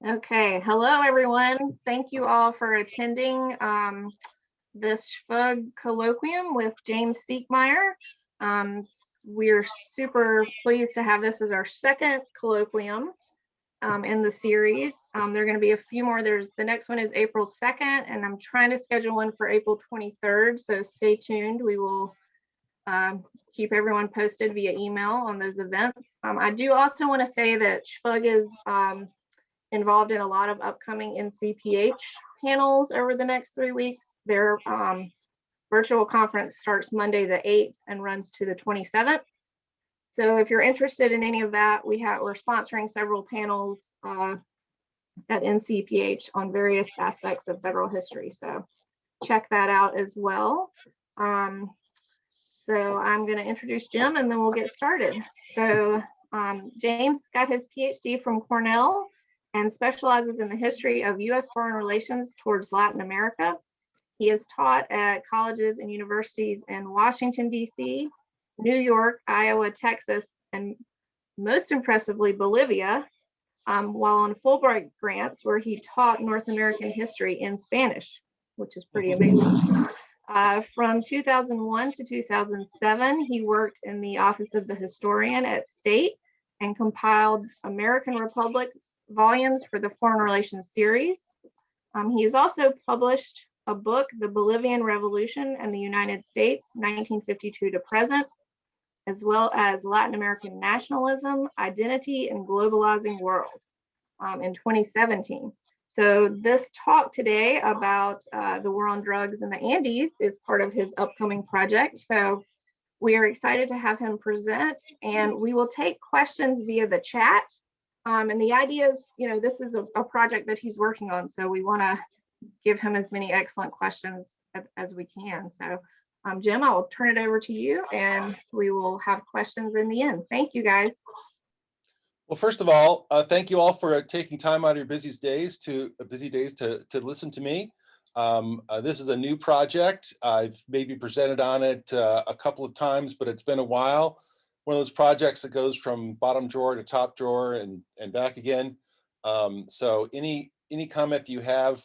Okay, hello everyone. Thank you all for attending this SHFUG colloquium with James Siekmeier. We're super pleased to have this as our second colloquium in the series. There are going to be a few more. The next one is April 2nd, and I'm trying to schedule one for April 23rd, so stay tuned. We will keep everyone posted via email on those events. I do also want to say that SHFUG is involved in a lot of upcoming NCPH panels over the next 3 weeks. Their virtual conference starts Monday the 8th and runs to the 27th. So if you're interested in any of that, we're sponsoring several panels at NCPH on various aspects of federal history. So check that out as well. So I'm going to introduce Jim and then we'll get started. So James got his PhD from Cornell and specializes in the history of U.S. foreign relations towards Latin America. He has taught at colleges and universities in Washington, D.C., New York, Iowa, Texas, and most impressively, Bolivia, while on Fulbright grants where he taught North American history in Spanish, which is pretty amazing. From 2001 to 2007, he worked in the Office of the Historian at State and compiled American Republic's volumes for the Foreign Relations series. He has also published a book, The Bolivian Revolution and the United States, 1952 to present, as well as Latin American Nationalism, Identity, and Globalizing World in 2017. So this talk today about the war on drugs in the Andes is part of his upcoming project. So we are excited to have him present, and we will take questions via the chat. And the idea is, this is a project that he's working on, so we want to give him as many excellent questions as we can. So Jim, I will turn it over to you, and we will have questions in the end. Thank you, guys. Well, first of all, thank you all for taking time out of your busy days to listen to me. This is a new project. I've maybe presented on it a couple of times, but it's been a while. One of those projects that goes from bottom drawer to top drawer and back again. So any comment you have,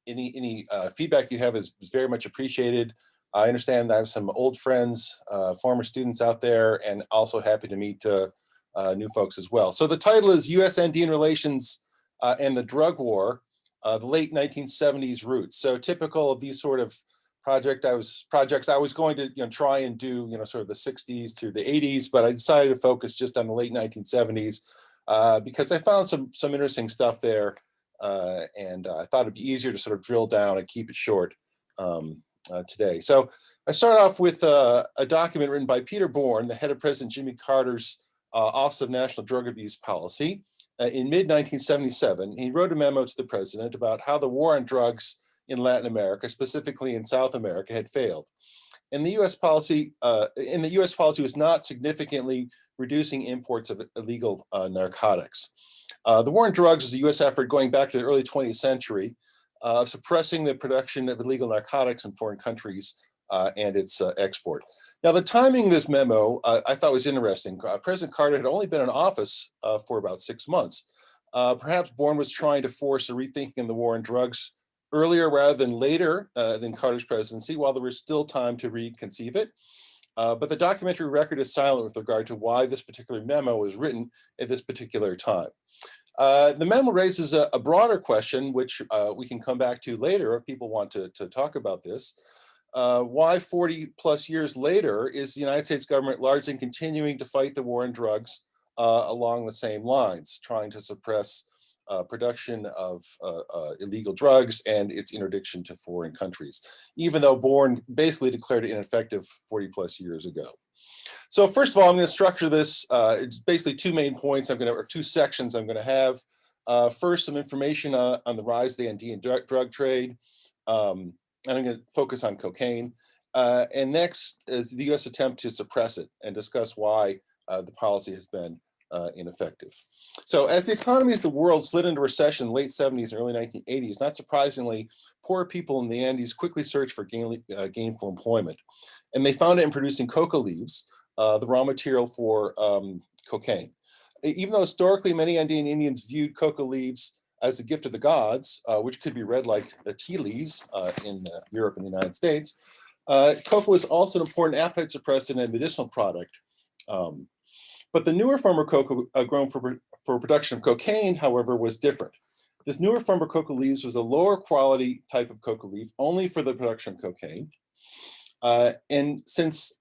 any feedback you have is very much appreciated. I understand that I have some old friends, former students out there, and also happy to meet new folks as well. So the title is U.S. Andean Relations and the Drug War, the late 1970s roots. So typical of these sort of projects I was going to try and do sort of the 60s through the 80s, but I decided to focus just on the late 1970s because I found some interesting stuff there, and I thought it'd be easier to sort of drill down and keep it short today. So I start off with a document written by Peter Bourne, the head of President Jimmy Carter's Office of National Drug Abuse Policy. In mid-1977, he wrote a memo to the president about how the war on drugs in Latin America, specifically in South America, had failed. And the U.S. policy was not significantly reducing imports of illegal narcotics. The war on drugs is a U.S. effort going back to the early 20th century, suppressing the production of illegal narcotics in foreign countries and its export. Now, the timing of this memo I thought was interesting. President Carter had only been in office for about 6 months. Perhaps Bourne was trying to force a rethinking of the war on drugs earlier rather than later than Carter's presidency, while there was still time to reconceive it. But the documentary record is silent with regard to why this particular memo was written at this particular time. The memo raises a broader question, which we can come back to later if people want to talk about this. Why 40 plus years later is the United States government largely continuing to fight the war on drugs along the same lines, trying to suppress production of illegal drugs and its interdiction to foreign countries, even though Bourne basically declared it ineffective 40 plus years ago. So first of all, I'm going to structure this. It's basically two main points or two sections I'm going to have. First, some information on the rise of the Andean drug trade. And I'm going to focus on cocaine. And next is the U.S. attempt to suppress it and discuss why the policy has been ineffective. So as the economies of the world slid into recession in the late 70s and early 1980s, not surprisingly, poor people in the Andes quickly searched for gainful employment. And they found it in producing coca leaves, the raw material for cocaine. even though historically many Andean Indians viewed coca leaves as a gift of the gods, which could be read like tea leaves in Europe and the United States, coca was also an important appetite suppressant and medicinal product. But the newer form of coca grown for production of cocaine, however, was different. This newer form of coca leaves was a lower quality type of coca leaf only for the production of cocaine. And since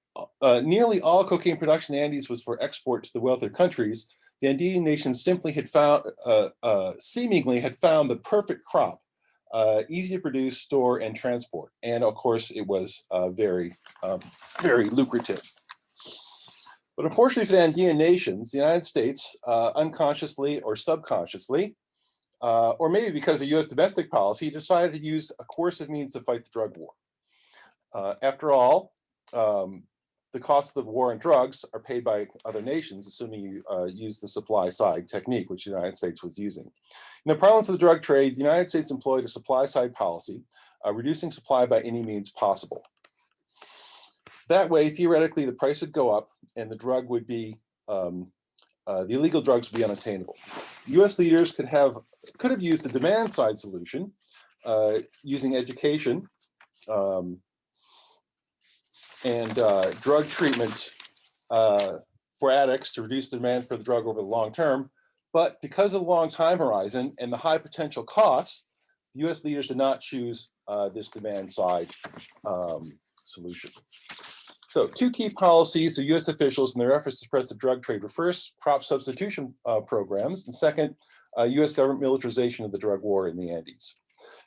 nearly all cocaine production in the Andes was for export to the wealthier countries, the Andean nations simply had found, seemingly had found the perfect crop, easy to produce, store, and transport. And of course, it was very, very lucrative. But unfortunately for the Andean nations, the United States, unconsciously or subconsciously, or maybe because of US domestic policy, decided to use a coercive means to fight the drug war. After all, the cost of the war on drugs are paid by other nations, assuming you use the supply side technique, which the United States was using. In the parlance of the drug trade, the United States employed a supply side policy, reducing supply by any means possible. That way, theoretically, the price would go up and the drug would be, the illegal drugs would be unattainable. US leaders could have used a demand side solution using education and drug treatment for addicts to reduce the demand for the drug over the long term. But because of the long time horizon and the high potential costs, US leaders did not choose this demand side solution. So two key policies of US officials in their efforts to suppress the drug trade were first, crop substitution programs, and second, US government militarization of the drug war in the Andes.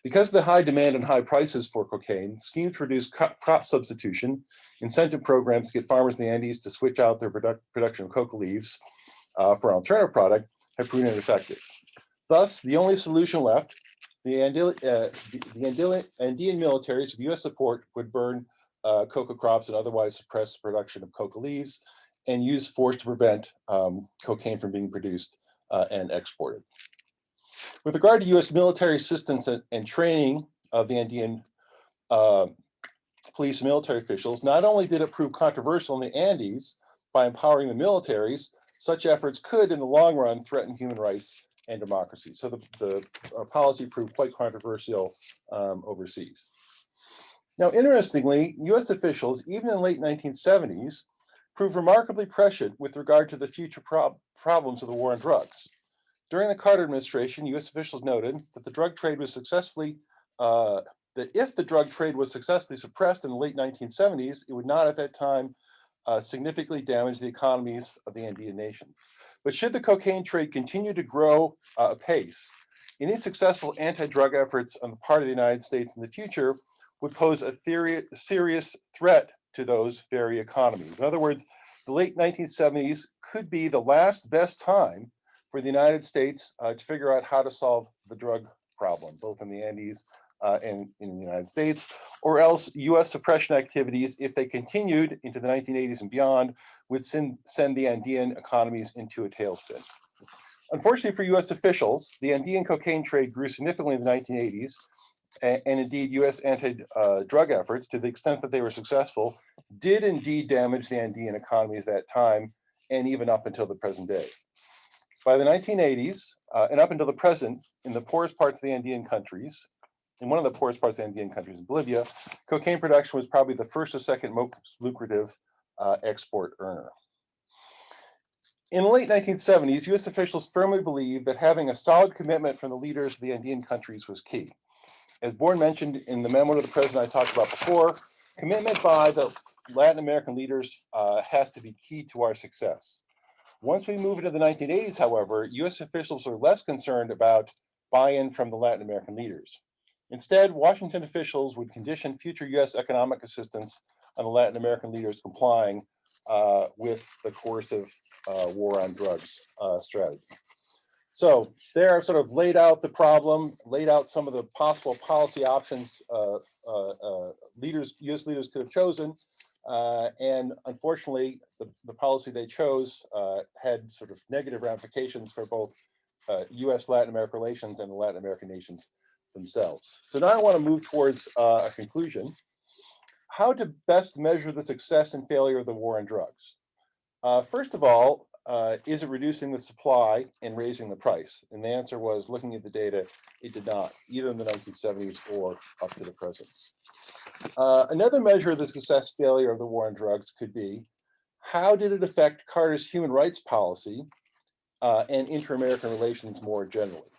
Because of the high demand and high prices for cocaine, schemes to reduce crop substitution, incentive programs to get farmers in the Andes to switch out their production of coca leaves for an alternative product have proven ineffective. Thus, the only solution left, the Andean militaries with US support would burn coca crops and otherwise suppress the production of coca leaves and use force to prevent cocaine from being produced and exported. With regard to US military assistance and training of the Andean police and military officials, not only did it prove controversial in the Andes by empowering the militaries, such efforts could in the long run threaten human rights and democracy. So the policy proved quite controversial overseas. Now, interestingly, US officials, even in the late 1970s, proved remarkably prescient with regard to the future problems of the war on drugs. During the Carter administration, US officials noted that the drug trade was successfully, that if the drug trade was successfully suppressed in the late 1970s, it would not at that time significantly damage the economies of the Andean nations. But should the cocaine trade continue to grow apace, any successful anti-drug efforts on the part of the United States in the future would pose a serious threat to those very economies. In other words, the late 1970s could be the last best time for the United States to figure out how to solve the drug problem, both in the Andes and in the United States, or else US suppression activities, if they continued into the 1980s and beyond, would send the Andean economies into a tailspin. Unfortunately for US officials, the Andean cocaine trade grew significantly in the 1980s, and indeed US anti-drug efforts, to the extent that they were successful, did indeed damage the Andean economies at that time, and even up until the present day. By the 1980s, and up until the present, in the poorest parts of the Andean countries, in one of the poorest parts of the Andean countries in Bolivia, cocaine production was probably the first or second most lucrative export earner. In the late 1970s, US officials firmly believed that having a solid commitment from the leaders of the Andean countries was key. As Bourne mentioned in the memo to the president I talked about before, commitment by the Latin American leaders has to be key to our success. Once we move into the 1980s, however, US officials were less concerned about buy-in from the Latin American leaders. Instead, Washington officials would condition future US economic assistance on the Latin American leaders complying with the coercive war on drugs strategy. So there I've sort of laid out the problem, laid out some of the possible policy options US leaders could have chosen. And unfortunately, the policy they chose had sort of negative ramifications for both US-Latin America relations and the Latin American nations themselves. So now I want to move towards a conclusion. How to best measure the success and failure of the war on drugs? First of all, is it reducing the supply and raising the price? And the answer was, looking at the data, it did not, either in the 1970s or up to the present. Another measure of the success failure of the war on drugs could be, how did it affect Carter's human rights policy and inter-American relations more generally?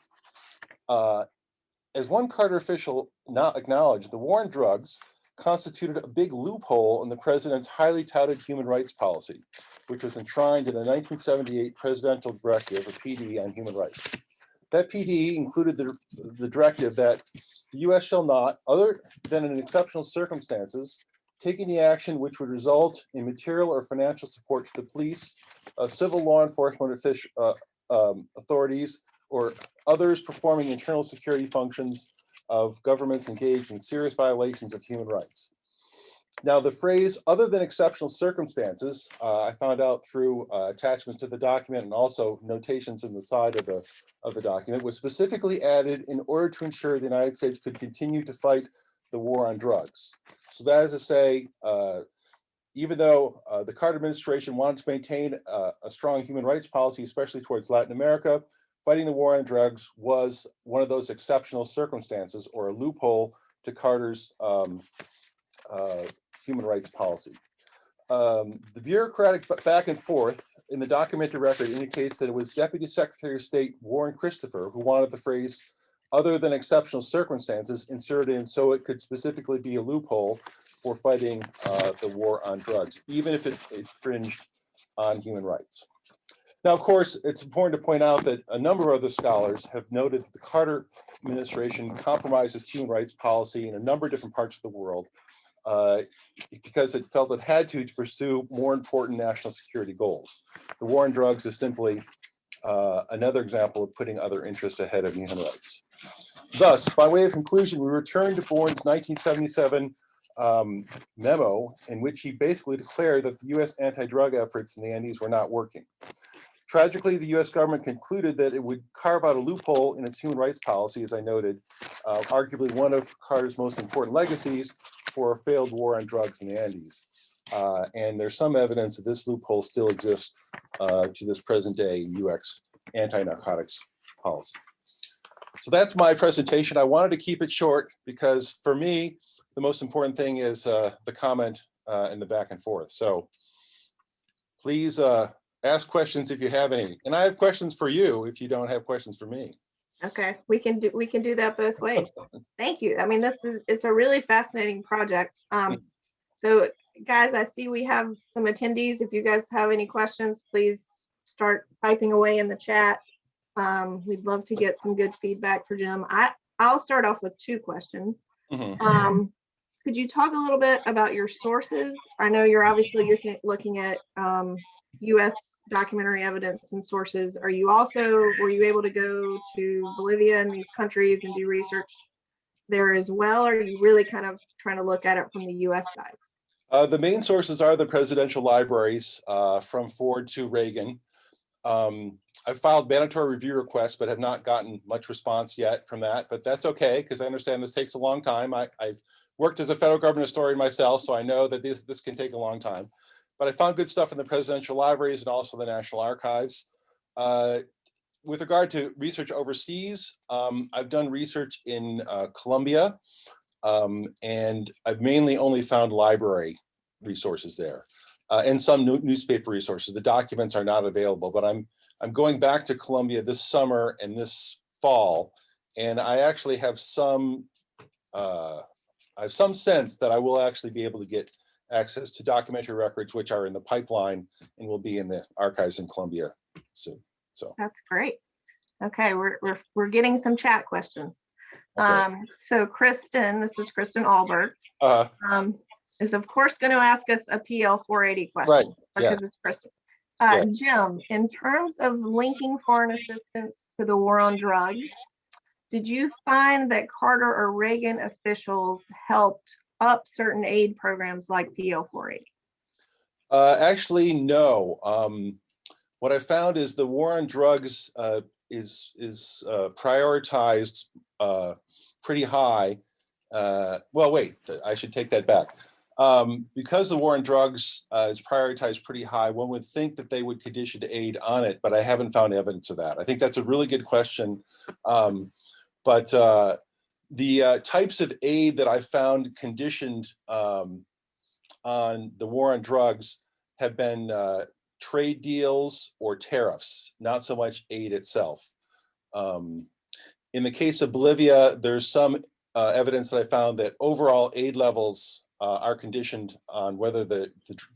As one Carter official now acknowledged, the war on drugs constituted a big loophole in the president's highly touted human rights policy, which was enshrined in the 1978 Presidential Directive, or PD, on human rights. That PD included the directive that the U.S. shall not, other than in exceptional circumstances, take any action which would result in material or financial support to the police, civil law enforcement authorities, or others performing internal security functions of governments engaged in serious violations of human rights. Now, the phrase "other than exceptional circumstances," I found out through attachments to the document and also notations in the side of the document, was specifically added in order to ensure the United States could continue to fight the war on drugs. So that is to say, even though the Carter administration wanted to maintain a strong human rights policy, especially towards Latin America, fighting the war on drugs was one of those exceptional circumstances, or a loophole to Carter's human rights policy. The bureaucratic back and forth in the documented record indicates that it was Deputy Secretary of State Warren Christopher who wanted the phrase "other than exceptional circumstances" inserted in so it could specifically be a loophole for fighting the war on drugs, even if it infringed on human rights. Now, of course, it's important to point out that a number of other scholars have noted that the Carter administration compromises human rights policy in a number of different parts of the world because it felt it had to pursue more important national security goals. The war on drugs is simply another example of putting other interests ahead of human rights. Thus, by way of conclusion, we return to Bourne's 1977 memo in which he basically declared that the U.S. anti-drug efforts in the Andes were not working. Tragically, the U.S. government concluded that it would carve out a loophole in its human rights policy, as I noted, arguably one of Carter's most important legacies for a failed war on drugs in the Andes. And there's some evidence that this loophole still exists to this present day in U.S. anti-narcotics policy. So that's my presentation. I wanted to keep it short because for me, the most important thing is the comment and the back and forth. So please ask questions if you have any. And I have questions for you if you don't have questions for me. Okay, we can do that both ways. Thank you. I mean, it's a really fascinating project. So guys, I see we have some attendees. If you guys have any questions, please start typing away in the chat. We'd love to get some good feedback for Jim. I'll start off with two questions. Mm-hmm. Could you talk a little bit about your sources? I know you're obviously looking at U.S. documentary evidence and sources. Were you able to go to Bolivia and these countries and do research there as well? Or are you really kind of trying to look at it from the U.S. side? The main sources are the presidential libraries from Ford to Reagan. I've filed mandatory review requests, but have not gotten much response yet from that. But that's okay, because I understand this takes a long time. I've worked as a federal government historian myself, so I know that this can take a long time. But I found good stuff in the presidential libraries and also the National Archives. With regard to research overseas, I've done research in Colombia, and I've mainly only found library resources there and some newspaper resources. The documents are not available, but I'm going back to Colombia this summer and this fall, and I actually have some sense that I will actually be able to get access to documentary records, which are in the pipeline and will be in the archives in Colombia soon. So that's great. Okay, we're getting some chat questions. Okay. So Kristen, this is Kristen Alberg, is of course going to ask us a PL 480 question, right? Because it's Kristen. Jim, in terms of linking foreign assistance to the war on drugs, did you find that Carter or Reagan officials helped up certain aid programs like PL 480? Actually, no. What I found is the war on drugs is prioritized pretty high. Well, wait, I should take that back. Because the war on drugs is prioritized pretty high, one would think that they would condition aid on it, but I haven't found evidence of that. I think that's a really good question. But the types of aid that I found conditioned on the war on drugs have been trade deals or tariffs, not so much aid itself. In the case of Bolivia, there's some evidence that I found that overall aid levels are conditioned on whether the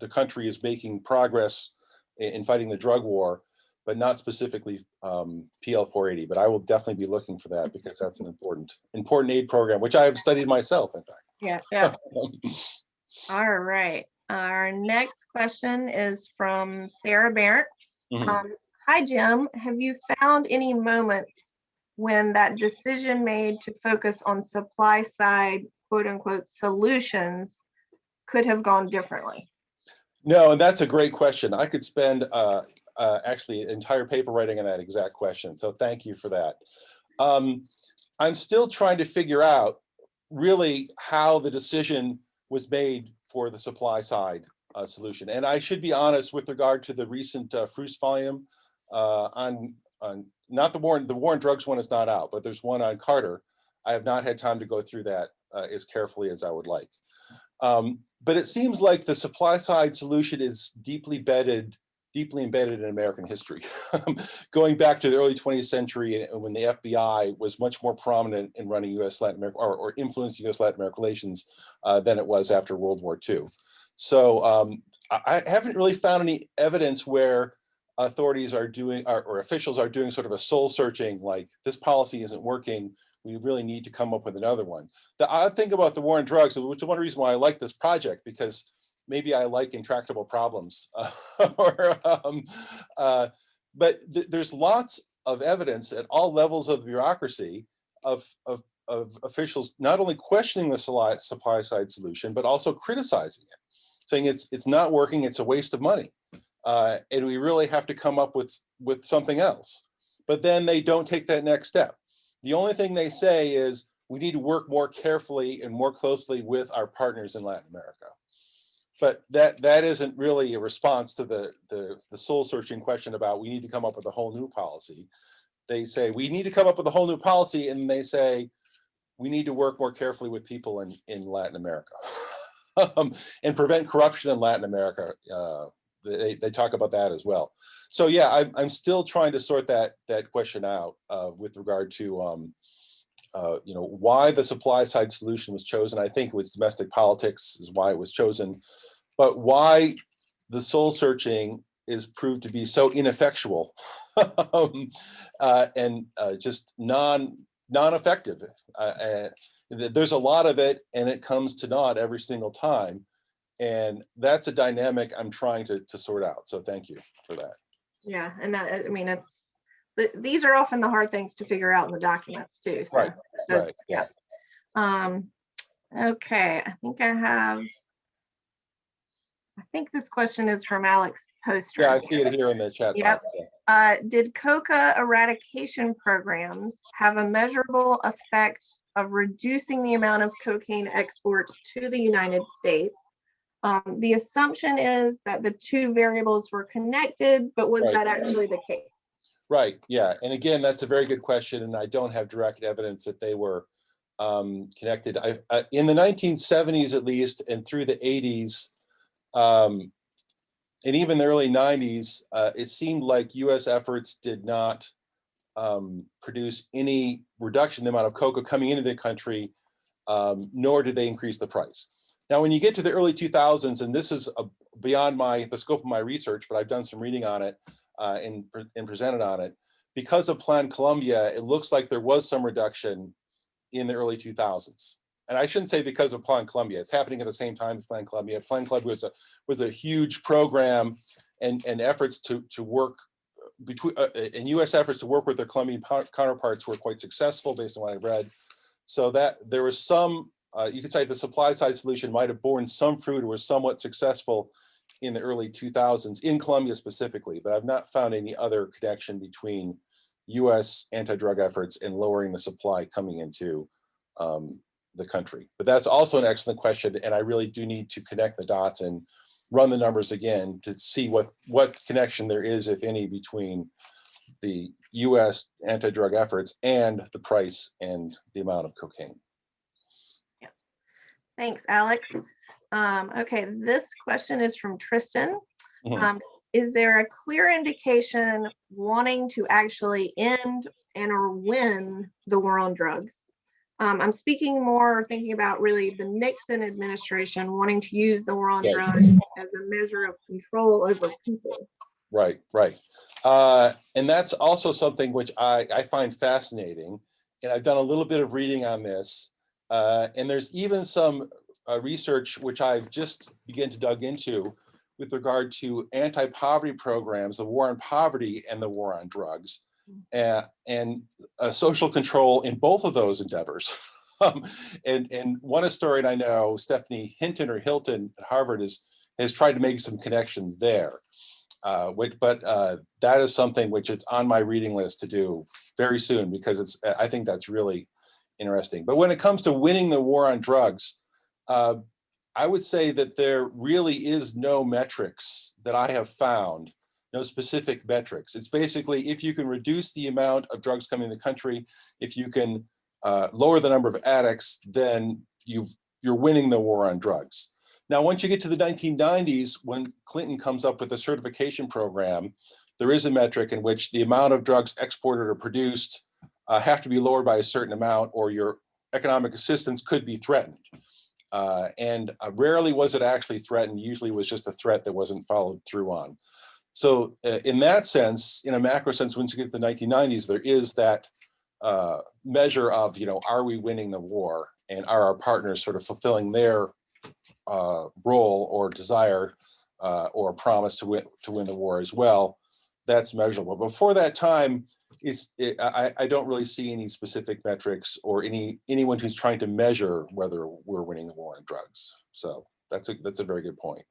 country is making progress in fighting the drug war, but not specifically PL480. But I will definitely be looking for that because that's an important aid program, which I have studied myself, in fact. Yeah, yeah. All right. Our next question is from Sarah Barrett. Hi, Jim. Have you found any moments when that decision made to focus on supply side, quote unquote, solutions could have gone differently? No, and that's a great question. I could spend actually an entire paper writing on that exact question. So thank you for that. I'm still trying to figure out really how the decision was made for the supply side solution. And I should be honest with regard to the recent Fruce volume on not the war on drugs one is not out, but there's one on Carter. I have not had time to go through that as carefully as I would like. But it seems like the supply side solution is deeply embedded in American history, going back to the early 20th century when the FBI was much more prominent in running U.S.-Latin America or influencing U.S.-Latin American relations than it was after World War II. So I haven't really found any evidence where authorities are doing or officials are doing sort of a soul searching, like this policy isn't working, we really need to come up with another one. The odd thing about the war on drugs, which is one reason why I like this project, because maybe I like intractable problems, but there's lots of evidence at all levels of the bureaucracy of officials not only questioning the supply side solution, but also criticizing it, saying it's not working, it's a waste of money. And we really have to come up with something else. But then they don't take that next step. The only thing they say is we need to work more carefully and more closely with our partners in Latin America. But that isn't really a response to the soul searching question about we need to come up with a whole new policy. They say we need to come up with a whole new policy, and they say we need to work more carefully with people in Latin America and prevent corruption in Latin America. They talk about that as well. So yeah, I'm still trying to sort that question out with regard to why the supply side solution was chosen. I think it was domestic politics is why it was chosen, but why the soul searching is proved to be so ineffectual and just non-effective. There's a lot of it, and it comes to naught every single time. And that's a dynamic I'm trying to sort out. So thank you for that. Yeah, and that, I mean, these are often the hard things to figure out in the documents too. So right. Right. Yeah. Okay, I think this question is from Alex Poster. Yeah, I see it here in the chat box. Yep. Did coca eradication programs have a measurable effect of reducing the amount of cocaine exports to the United States? The assumption is that the two variables were connected, but was that actually the case? Right, yeah. And again, that's a very good question, and I don't have direct evidence that they were connected. In the 1970s, at least, and through the 80s, and even the early 90s, it seemed like US efforts did not produce any reduction in the amount of coca coming into the country, nor did they increase the price. Now, when you get to the early 2000s, and this is beyond the scope of my research, but I've done some reading on it and presented on it, because of Plan Colombia, it looks like there was some reduction in the early 2000s. And I shouldn't say because of Plan Colombia. It's happening at the same time as Plan Colombia. Plan Colombia was a huge program and efforts to work between and U.S. efforts to work with their Colombian counterparts were quite successful based on what I read. So that there was some, you could say the supply side solution might have borne some fruit or was somewhat successful in the early 2000s in Colombia specifically, but I've not found any other connection between U.S. anti-drug efforts and lowering the supply coming into the United States. So thank you for that. Yeah. Yeah, and that, I mean, these are often the hard things to figure out in the documents too. So the country? But that's also an excellent question, and I really do need to connect the dots and run the numbers again to see what connection there is, if any, between the US anti-drug efforts and the price and the amount of cocaine. Yeah. Thanks, Alex. Okay, this question is from Tristan. Mhm. Is there a clear indication wanting to actually end and or win the war on drugs? I'm speaking more thinking about really the Nixon administration wanting to use the war on Right. drugs as a measure of control over people. Right, right. And that's also something which I find fascinating. And I've done a little bit of reading on this. And there's even some research which I've just begun to dug into with regard to anti-poverty programs, the war on poverty and the war on drugs, and social control in both of those endeavors. And one historian I know, Stephanie Hinton or Hilton at Harvard, has tried to make some connections there. That is something which is on my reading list to do very soon, because I think that's really interesting. But when it comes to winning the war on drugs, I would say that there really is no metrics that I have found, no specific metrics. It's basically, if you can reduce the amount of drugs coming in the country, if you can lower the number of addicts, then you're winning the war on drugs. Now, once you get to the 1990s, when Clinton comes up with a certification program, there is a metric in which the amount of drugs exported or produced have to be lowered by a certain amount, or your economic assistance could be threatened. And rarely was it actually threatened. Usually it was just a threat that wasn't followed through on. So in that sense, in a macro sense, once you get to the 1990s, there is that measure of, are we winning the war, and are our partners sort of fulfilling their role or desire or promise to win the war as well. That's measurable. Before that time, I don't really see any specific metrics or anyone who's trying to measure whether we're winning the war on drugs. So that's a very good point.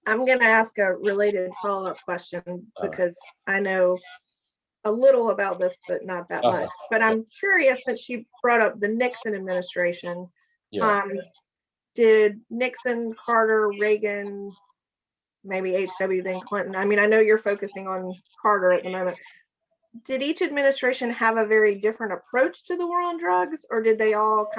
I'm going to ask a related follow-up question, because I know a little about this, but not that much. But I'm curious, since you brought up the Nixon administration. Yeah. Did Nixon, Carter, Reagan, maybe HW, then Clinton? I mean, I know you're focusing on Carter at the moment. Did each administration have a very different approach to the war on drugs, or did they all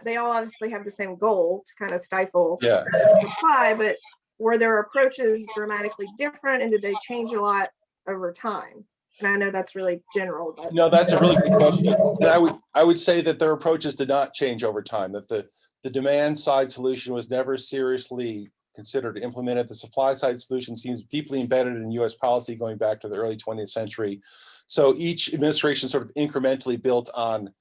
they all obviously have the same goal to kind of stifle supply, but were their approaches dramatically different, and did they change a lot over time? And I know that's really general, but no, that's a really good question. And I would say that their approaches did not change over time, that the demand side solution was never seriously considered implemented. The supply side solution seems deeply embedded in US policy going back to the early 20th century. So each administration sort of incrementally built on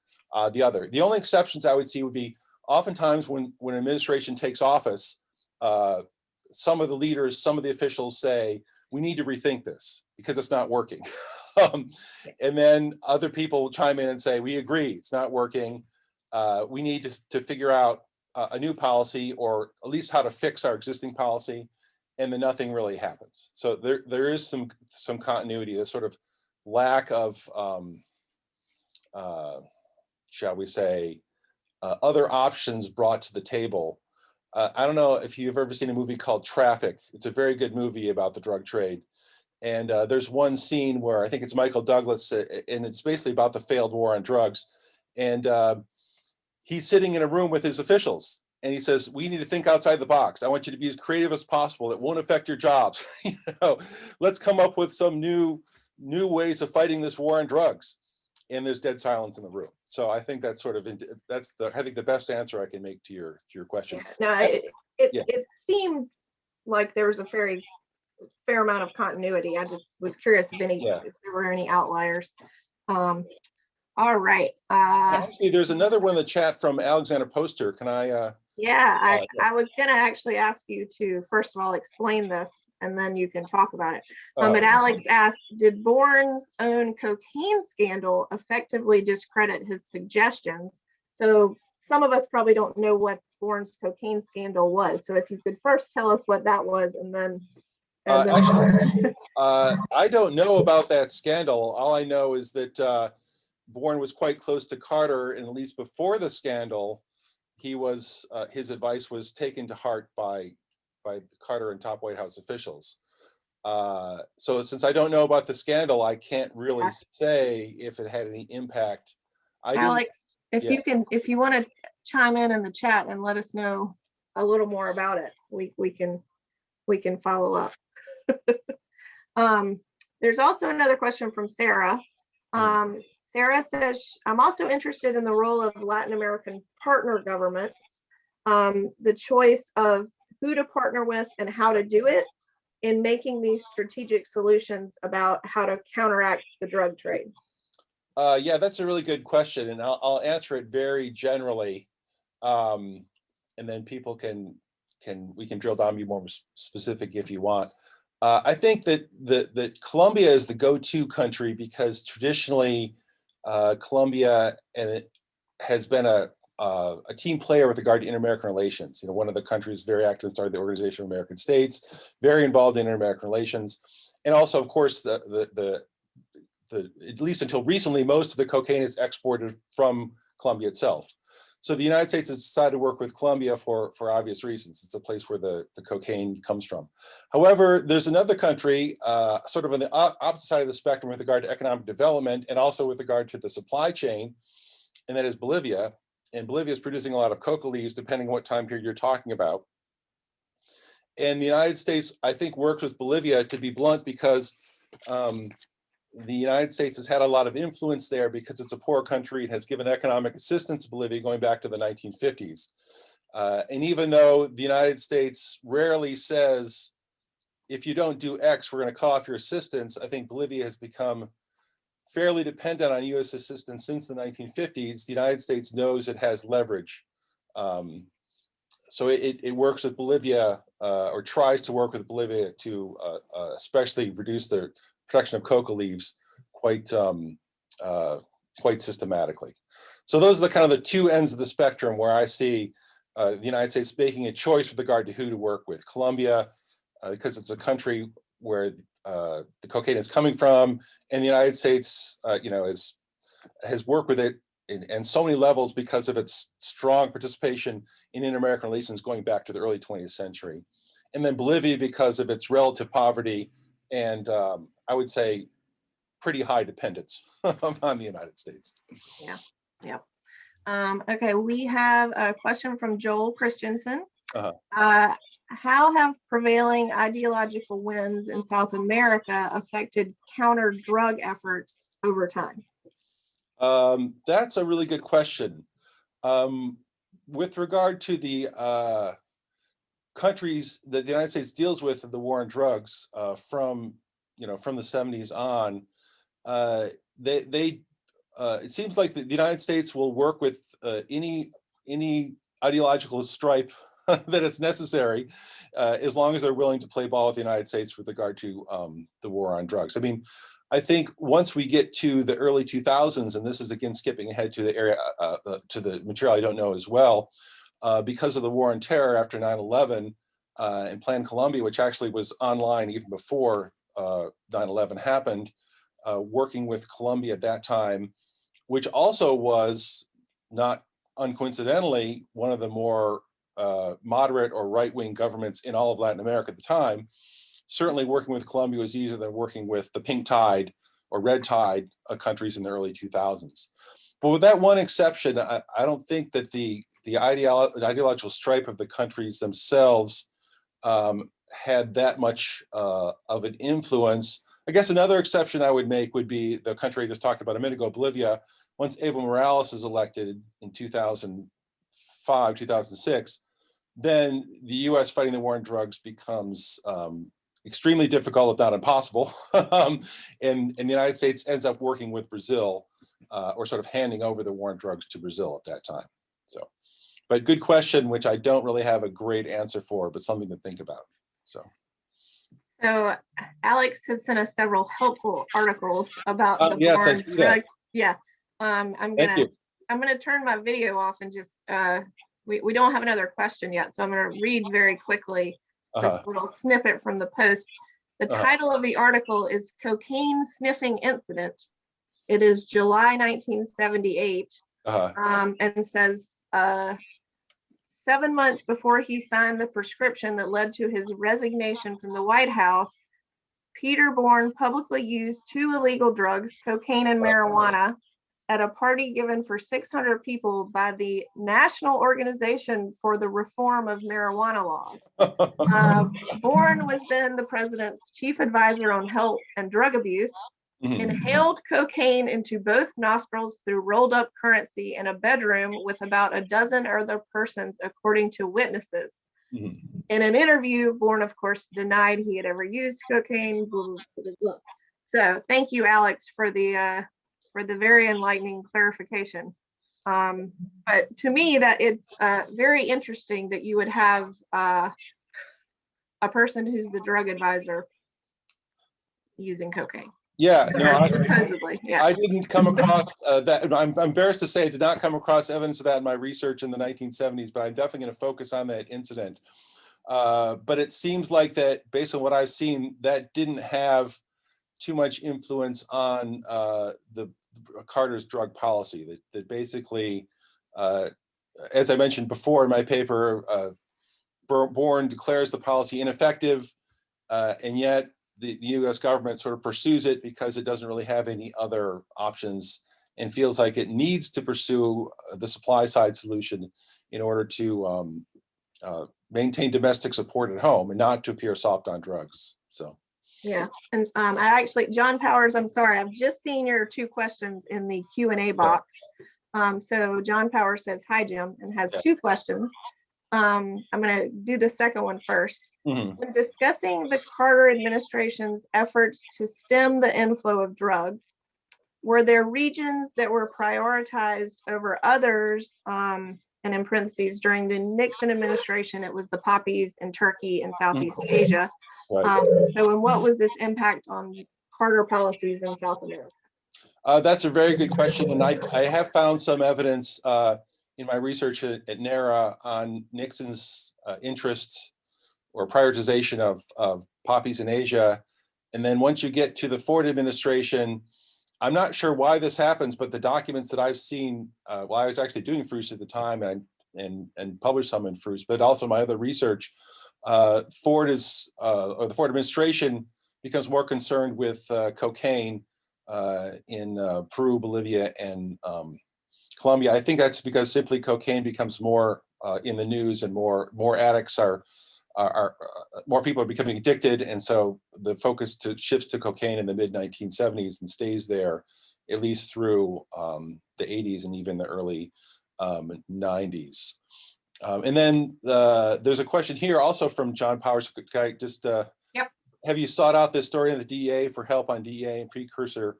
the other. The only exceptions I would see would be oftentimes when an administration takes office, some of the leaders, some of the officials say, we need to rethink this because it's not working. And then other people will chime in and say, we agree, it's not working. We need to figure out a new policy, or at least how to fix our existing policy, and then nothing really happens. So there is some continuity, this sort of lack of, shall we say, other options brought to the table. I don't know if you've ever seen a movie called Traffic. It's a very good movie about the drug trade. And there's one scene where I think it's Michael Douglas, and it's basically about the failed war on drugs. And he's sitting in a room with his officials, and he says, we need to think outside the box. I want you to be as creative as possible. It won't affect your jobs. Let's come up with some new ways of fighting this war on drugs. And there's dead silence in the room. So I think that's sort of, I think the best answer I can make to your question. No, it seemed like there was a fair amount of continuity. I just was curious if there were any outliers. All right. Actually, there's another one in the chat from Alexander Poster. Can I? I was going to actually ask you to, first of all, explain this, and then you can talk about it. But Alex asked, did Bourne's own cocaine scandal effectively discredit his suggestions? So some of us probably don't know what Bourne's cocaine scandal was. So if you could first tell us what that was, and then. Actually, I don't know about that scandal. All I know is that Bourne was quite close to Carter, and at least before the scandal, his advice was taken to heart by Carter and top White House officials. So since I don't know about the scandal, I can't really say if it had any impact. Alex, if yeah. if you want to chime in the chat and let us know a little more about it, we can follow up. There's also another question from Sarah. Sarah says, I'm also interested in the role of Latin American partner governments, the choice of who to partner with and how to do it in making these strategic solutions about how to counteract the drug trade. Yeah, that's a really good question, and I'll answer it very generally, and then people we can drill down and be more specific if you want. I think that Colombia is the go-to country because traditionally Colombia has been a team player with regard to inter-American relations. You know, one of the countries very active and started the Organization of American States, very involved in inter-American relations, and also, of course, at least until recently, most of the cocaine is exported from Colombia itself. So the United States has decided to work with Colombia for obvious reasons. It's a place where the cocaine comes from. However, there's another country sort of on the opposite side of the spectrum with regard to economic development and also with regard to the supply chain, and that is Bolivia. And Bolivia is producing a lot of coca leaves, depending on what time period you're talking about. And the United States, I think, works with Bolivia, to be blunt, because the United States has had a lot of influence there because it's a poor country and has given economic assistance to Bolivia going back to the 1950s. And even though the United States rarely says, if you don't do X, we're going to cut off your assistance, I think Bolivia has become fairly dependent on US assistance since the 1950s. The United States knows it has leverage. So it works with Bolivia, or tries to work with Bolivia to especially reduce the production of coca leaves quite systematically. So those are the kind of the two ends of the spectrum where I see the United States making a choice with regard to who to work with. Colombia, because it's a country where the cocaine is coming from, and the United States, has worked with it in so many levels because of its strong participation in inter-American relations going back to the early 20th century. And then Bolivia because of its relative poverty and I would say pretty high dependence on the United States. Yeah. Okay, we have a question from Joel Christensen. How have prevailing ideological winds in South America affected counter drug efforts over time? That's a really good question. With regard to the countries that the United States deals with in the war on drugs from the 70s on, it seems like the United States will work with any ideological stripe that it's necessary, as long as they're willing to play ball with the United States with regard to the war on drugs. I mean, I think once we get to the early 2000s, and this is again skipping ahead to the area to the material I don't know as well, because of the war on terror after 9/11 and Plan Colombia, which actually was online even before 9/11 happened, working with Colombia at that time, which also was not uncoincidentally one of the more moderate or right-wing governments in all of Latin America at the time. Certainly working with Colombia was easier than working with the pink tide or red tide countries in the early 2000s. But with that one exception, I don't think that the ideological stripe of the countries themselves had that much of an influence. I guess another exception I would make would be the country I just talked about a minute ago, Bolivia. Once Evo Morales is elected in 2005, 2006, then the US fighting the war on drugs becomes extremely difficult, if not impossible. And the United States ends up working with Brazil, or sort of handing over the war on drugs to Brazil at that time. So, but good question, which I don't really have a great answer for, but something to think about. So Alex has sent us several helpful articles about the yes, war I on see drugs. that. Yeah. I'm gonna turn my video off and just we don't have another question yet, so I'm gonna read very quickly this little snippet from the post. The title of the article is Cocaine Sniffing Incident. It is July 1978, and says 7 months before he signed the prescription that led to his resignation from the White House, Peter Bourne publicly used 2 illegal drugs, cocaine and marijuana, at a party given for 600 people by the National Organization for the Reform of Marijuana Laws. Bourne was then the president's chief advisor on health and drug abuse, inhaled cocaine into both nostrils through rolled up currency in a bedroom with about a dozen other persons, according to witnesses. In an interview, Bourne, of course, denied he had ever used cocaine. Blah, blah, blah, blah. So thank you, Alex, for the very enlightening clarification. But to me, that it's very interesting that you would have a person who's the drug advisor using cocaine. Yeah, no, supposedly, yeah. I didn't come across that. I'm embarrassed to say I did not come across evidence of that in my research in the 1970s, but I'm definitely going to focus on that incident. But it seems like that, based on what I've seen, that didn't have too much influence on the Carter's drug policy. That basically, as I mentioned before in my paper, Bourne declares the policy ineffective, and yet the U.S. government sort of pursues it because it doesn't really have any other options and feels like it needs to pursue the supply side solution in order to maintain domestic support at home and not to appear soft on drugs. So. Yeah, and I actually, John Powers, I'm sorry, I've just seen your 2 questions in the Q&A box. So John Powers says, hi, Jim, and has 2 questions. I'm going to do the second one first. When discussing the Carter administration's efforts to stem the inflow of drugs, were there regions that were prioritized over others? And in parentheses, during the Nixon administration, it was the poppies in Turkey and Southeast Asia. So, and what was this impact on Carter policies in South America? That's a very good question, and I have found some evidence in my research at NARA on Nixon's interests or prioritization of poppies in Asia. And then once you get to the Ford administration, I'm not sure why this happens, but the documents that I've seen while I was actually doing Fruits at the time and published some in Fruits, but also my other research, Ford is, or the Ford administration becomes more concerned with cocaine in Peru, Bolivia, and Colombia. I think that's because simply cocaine becomes more in the news, and more addicts are more people are becoming addicted, and so the focus shifts to cocaine in the mid 1970s and stays there at least through the 80s and even the early 90s. And then there's a question here also from John Powers. Can I just have you sought out this story in the DEA for help on DEA and precursor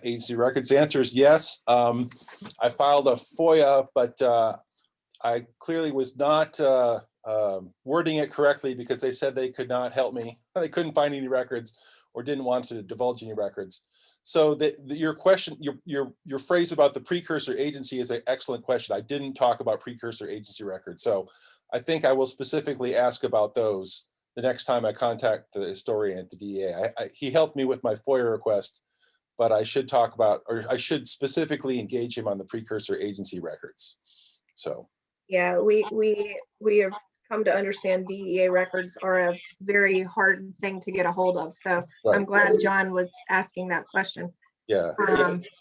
agency records? The answer is yes. I filed a FOIA, but I clearly was not wording it correctly because they said they could not help me. They couldn't find any records or didn't want to divulge any records. So your question, your phrase about the precursor agency is an excellent question. I didn't talk about precursor agency records. So I think I will specifically ask about those the next time I contact the historian at the DEA. He helped me with my FOIA request, but I should talk about, or I should specifically engage him on the precursor agency records. So. Yeah, we have come to understand DEA records are a very hard thing to get a hold of. So right. I'm glad John was asking that question. Yeah,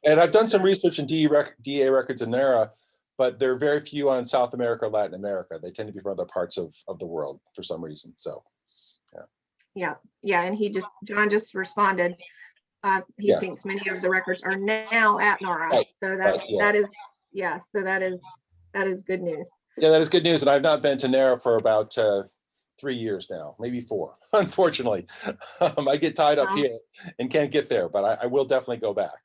and I've done some research in DEA records in NARA, but there are very few on South America or Latin America. They tend to be from other parts of the world for some reason. So, yeah, and John just responded. He thinks many of the records are now at NARA. Right. So that is good news. Yeah, that is good news. And I've not been to NARA for about 3 years now, maybe 4, unfortunately. I get tied up here and can't get there, but I will definitely go back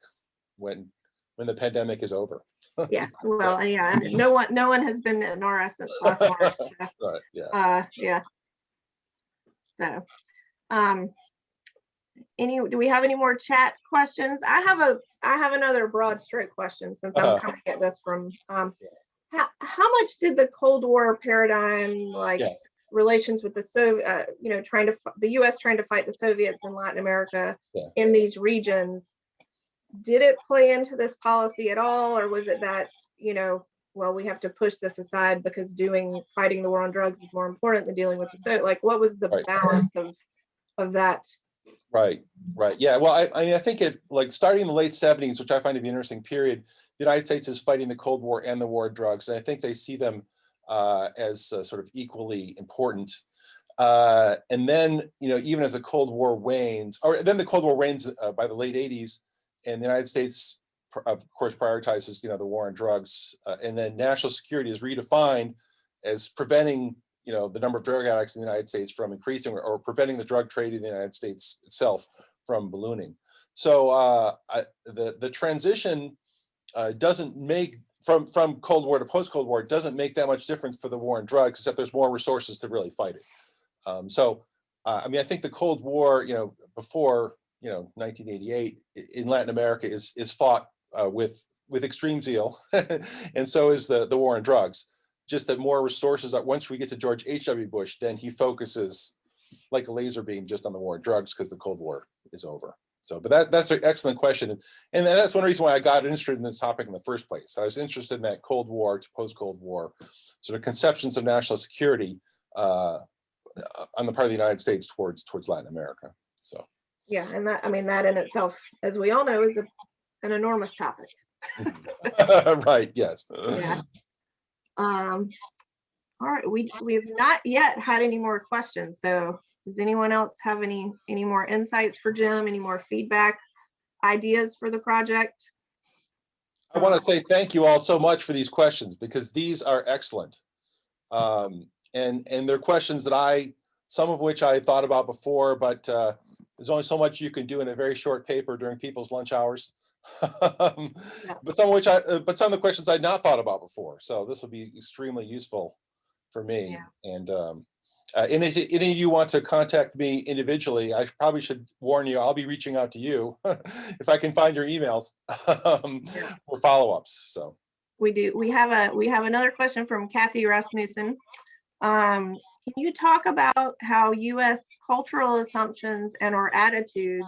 when the pandemic is over. Yeah, well, yeah, no one has been at NARA since last March. So, right, yeah. So, do we have any more chat questions? I have another broad stroke question since I'm coming at this from how much did the Cold War paradigm, relations with the Soviet, the U.S. trying to fight the Soviets in Latin America in these regions, did it play into this policy at all, or was it that well, we have to push this aside because fighting the war on drugs is more important than dealing with the so like what was the Right. balance of that? Right. Yeah. Well, I mean, I think like starting in the late 70s, which I find to be an interesting period, the United States is fighting the Cold War and the war on drugs. And I think they see them as sort of equally important. And then, even as the Cold War wanes, or then the Cold War wanes by the late 80s, and the United States, of course, prioritizes, the war on drugs. And then national security is redefined as preventing the number of drug addicts in the United States from increasing, or preventing the drug trade in the United States itself from ballooning. So the transition doesn't make from Cold War to post-Cold War, it doesn't make that much difference for the war on drugs, except there's more resources to really fight it. I mean, I think the Cold War, before 1988 in Latin America is fought with extreme zeal, and so is the war on drugs. Just that more resources are, once we get to George H.W. Bush, then he focuses like a laser beam just on the war on drugs because the Cold War is over. So, but that's an excellent question. And that's one reason why I got interested in this topic in the first place. I was interested in that Cold War to post-Cold War sort of conceptions of national security on the part of the United States towards Latin America. So. Yeah, and that in itself, as we all know, is an enormous topic. Right. Yes. Yeah. All right. We have not yet had any more questions. So does anyone else have any more insights for Jim? Any more feedback, ideas for the project? I want to say thank you all so much for these questions, because these are excellent. And they're questions that some of which I thought about before, but there's only so much you can do in a very short paper during people's lunch hours. Yeah. But some of the questions I'd not thought about before. So this will be extremely useful for me. Yeah. And any of you want to contact me individually, I probably should warn you, I'll be reaching out to you if I can find your emails for follow-ups. So we do. We have another question from Kathy Rasmussen. Can you talk about how U.S. cultural assumptions and or attitudes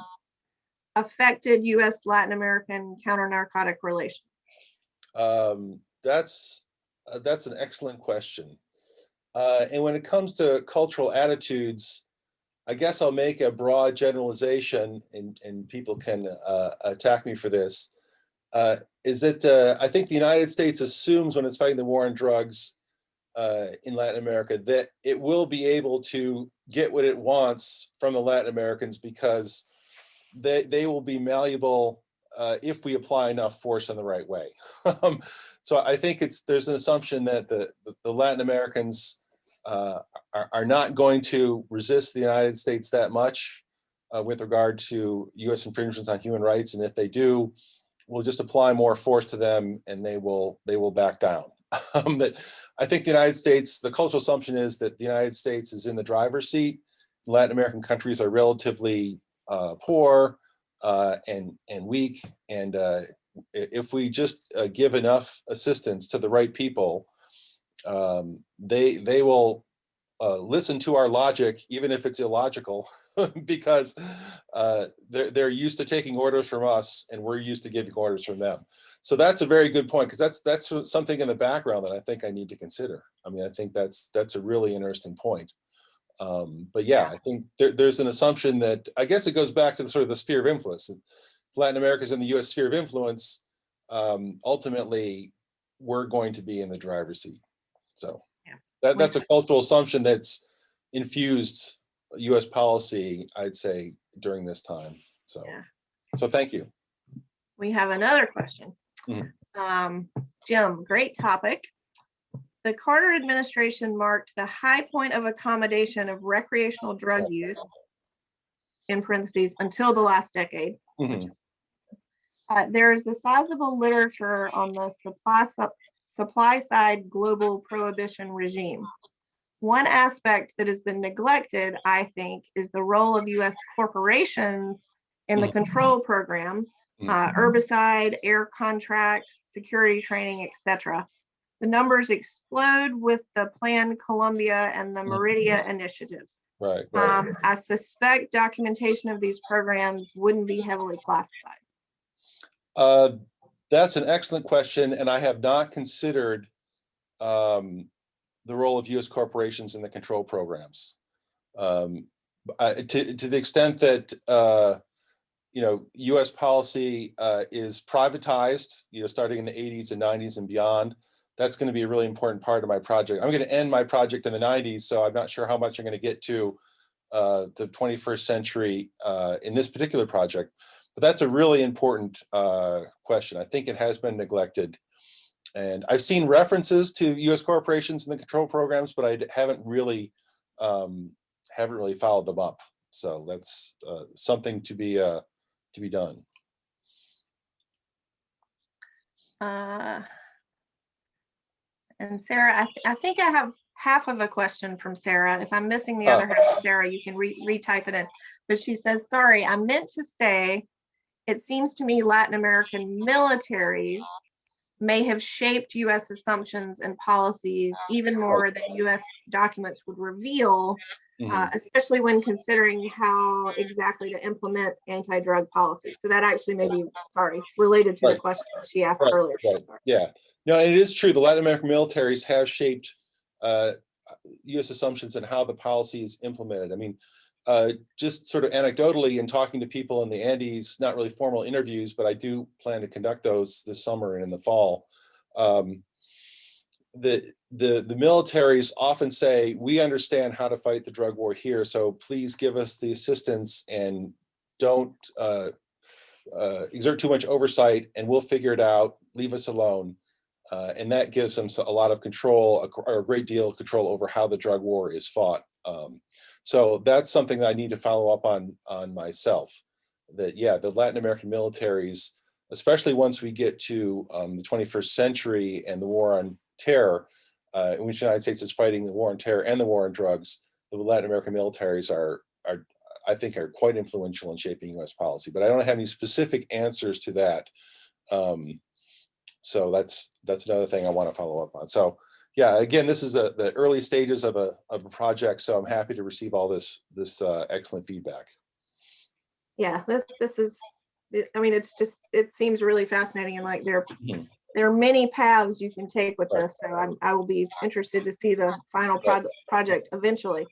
affected U.S. Latin American counter-narcotic relations? That's an excellent question. And when it comes to cultural attitudes, I guess I'll make a broad generalization, and people can attack me for this. Is that I think the United States assumes when it's fighting the war on drugs in Latin America that it will be able to get what it wants from the Latin Americans, because they will be malleable if we apply enough force in the right way. So I think there's an assumption that the Latin Americans are not going to resist the United States that much with regard to U.S. infringements on human rights, and if they do, we'll just apply more force to them, and they will back down. That I think the United States, the cultural assumption is that the United States is in the driver's seat. Latin American countries are relatively poor and weak, and if we just give enough assistance to the right people, they will listen to our logic, even if it's illogical, because they're used to taking orders from us, and we're used to giving orders from them. So that's a very good point, because that's something in the background that I think I need to consider. I mean, I think that's a really interesting point. But yeah, I think there's an assumption that, I guess it goes back to the sort of the sphere of influence. Latin America's in the U.S. sphere of influence. Ultimately, we're going to be in the driver's seat. So that's a cultural assumption that's infused U.S. policy, I'd say, during this time. So, so thank you. We have another question. Jim, great topic. The Carter administration marked the high point of accommodation of recreational drug use, in parentheses, until the last decade. There is a sizable literature on the supply side global prohibition regime. One aspect that has been neglected, I think, is the role of U.S. corporations in the control program, herbicide, air contracts, security training, etc. The numbers explode with the Plan Colombia and the Meridia initiative. Right. I suspect documentation of these programs wouldn't be heavily classified. That's an excellent question, and I have not considered the role of U.S. corporations in the control programs. To the extent that U.S. policy is privatized, starting in the 80s and 90s and beyond, that's going to be a really important part of my project. I'm going to end my project in the 90s, so I'm not sure how much I'm going to get to the 21st century in this particular project, but that's a really important question. I think it has been neglected. And I've seen references to U.S. corporations in the control programs, but I haven't really followed them up. So that's something to be done. And Sarah, I think I have half of a question from Sarah. If I'm missing the other half, Sarah, you can retype it in. But she says, sorry, I meant to say, it seems to me Latin American militaries may have shaped U.S. assumptions and policies even more than U.S. documents would reveal, especially when considering how exactly to implement anti-drug policy. So that actually may be, related to the question she asked earlier. Yeah, no, and it is true. The Latin American militaries have shaped U.S. assumptions and how the policy is implemented. I mean, just sort of anecdotally, in talking to people in the Andes, not really formal interviews, but I do plan to conduct those this summer and in the fall. The militaries often say, we understand how to fight the drug war here, so please give us the assistance and don't exert too much oversight, and we'll figure it out, leave us alone. And that gives them a lot of control, or a great deal of control over how the drug war is fought. So that's something that I need to follow up on myself. That, yeah, the Latin American militaries, especially once we get to the 21st century and the war on terror, in which the United States is fighting the war on terror and the war on drugs, the Latin American militaries I think are quite influential in shaping U.S. policy. But I don't have any specific answers to that. So that's another thing I want to follow up on. So yeah, again, this is the early stages of a project, so I'm happy to receive all this excellent feedback. Yeah, this is, I mean, it seems really fascinating, and like there are many paths you can take with this. So I will be interested to see the final project eventually.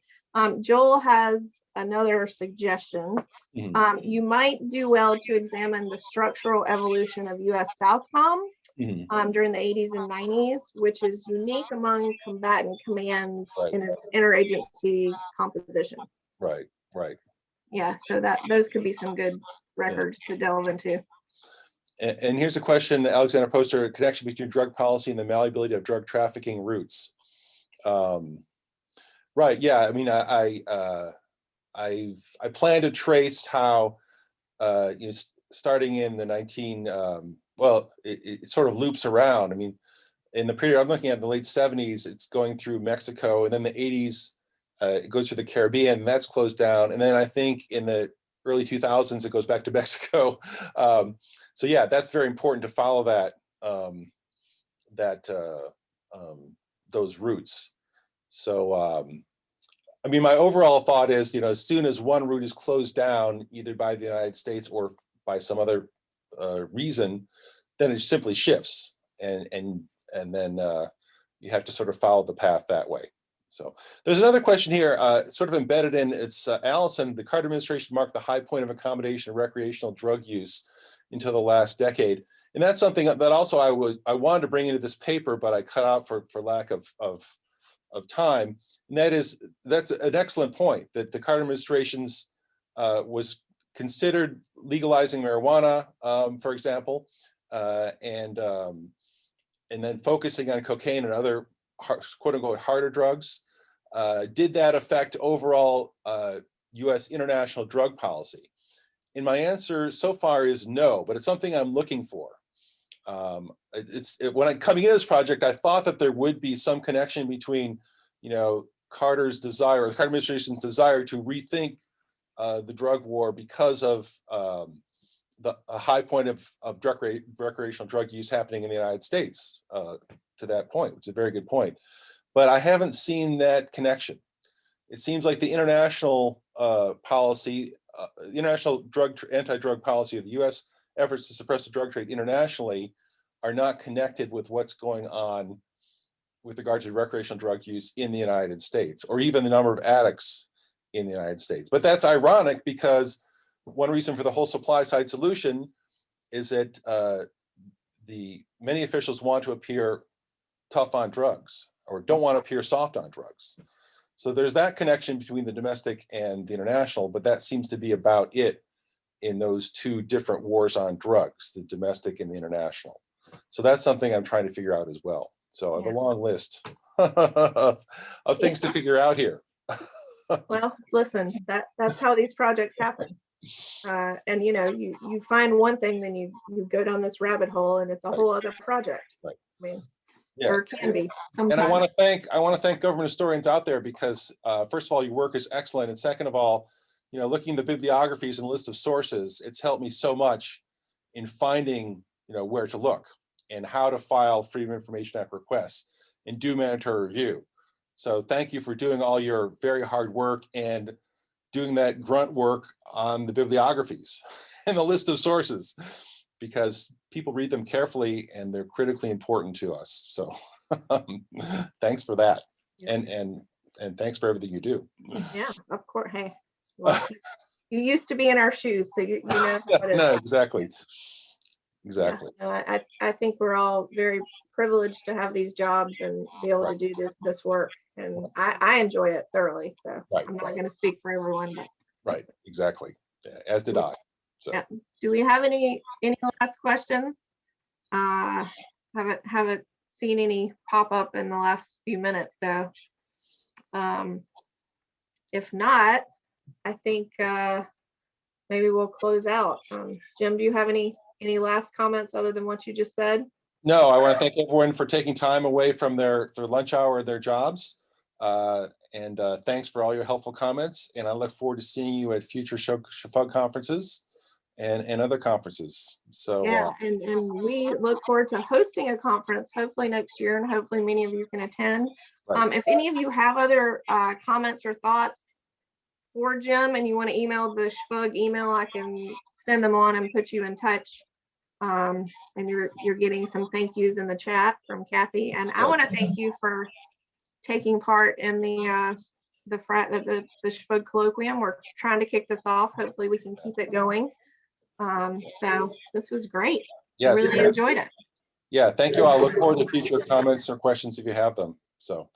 Joel has another suggestion. You might do well to examine the structural evolution of U.S. Southcom during the 80s and 90s, which is unique among combatant commands in its interagency composition. Right. Yeah, so those could be some good records to delve into. And here's a question, Alexander Poster: connection between drug policy and the malleability of drug trafficking routes. Right. Yeah. I mean, I plan to trace how, starting in the it sort of loops around. I mean, in the period I'm looking at, the late 70s, it's going through Mexico, and then the 80s, it goes through the Caribbean, and that's closed down. And then I think in the early 2000s, it goes back to Mexico. So yeah, that's very important to follow those routes. So, I mean, my overall thought is, as soon as one route is closed down, either by the United States or by some other reason, then it simply shifts, and then you have to sort of follow the path that way. So there's another question here, sort of embedded in. It's Allison. The Carter administration marked the high point of accommodation of recreational drug use until the last decade, and that's something that also I wanted to bring into this paper, but I cut out for lack of time. And that's an excellent point, that the Carter administration's was considered legalizing marijuana, for example, and then focusing on cocaine and other quote unquote harder drugs. Did that affect overall U.S. international drug policy? And my answer so far is no, but it's something I'm looking for. When I'm coming into this project, I thought that there would be some connection between, Carter's desire, or the Carter administration's desire to rethink the drug war because of the high point of recreational drug use happening in the United States to that point, which is a very good point. But I haven't seen that connection. It seems like the international policy, the international anti-drug policy of the U.S. efforts to suppress the drug trade internationally are not connected with what's going on with regard to recreational drug use in the United States, or even the number of addicts in the United States. But that's ironic because one reason for the whole supply side solution is that the many officials want to appear tough on drugs or don't want to appear soft on drugs. So there's that connection between the domestic and the international, but that seems to be about it in those two different wars on drugs, the domestic and the international. So that's something I'm trying to figure out as well. So I have a long list of things to figure out here. Well, listen, that's how these projects happen. And you find one thing, then you go down this rabbit hole, and it's a whole other project. Right. I mean, Yeah. or it can be sometimes. And I want to thank government historians out there because first of all, your work is excellent, and second of all, looking at the bibliographies and list of sources, it's helped me so much in finding where to look and how to file Freedom of Information Act requests and do mandatory review. So thank you for doing all your very hard work and doing that grunt work on the bibliographies and the list of sources, because people read them carefully and they're critically important to us. So thanks for that. And thanks for everything you do. Yeah, of course. Hey, well, you used to be in our shoes, so you know what it is. No, exactly. Exactly. Yeah, no, I think we're all very privileged to have these jobs and be able to do this work. And I enjoy it thoroughly. So I'm not going to speak for everyone. But. Right, exactly. As did I. So. Yeah. Do we have any last questions? Haven't seen any pop up in the last few minutes. So if not, I think maybe we'll close out. Jim, do you have any last comments other than what you just said? No, I want to thank everyone for taking time away from their lunch hour or their jobs. And thanks for all your helpful comments. And I look forward to seeing you at future SHFUG conferences and other conferences. So yeah, and we look forward to hosting a conference hopefully next year, and hopefully many of you can attend. Right. If any of you have other comments or thoughts for Jim and you want to email the SHFUG email, I can send them on and put you in touch. And you're getting some thank yous in the chat from Kathy. And I want to thank you for taking part in the SHFUG colloquium. We're trying to kick this off. Hopefully we can keep it going. So this was great. Yes, I really enjoyed it. Yeah, thank you all. I look forward to future comments or questions if you have them. So.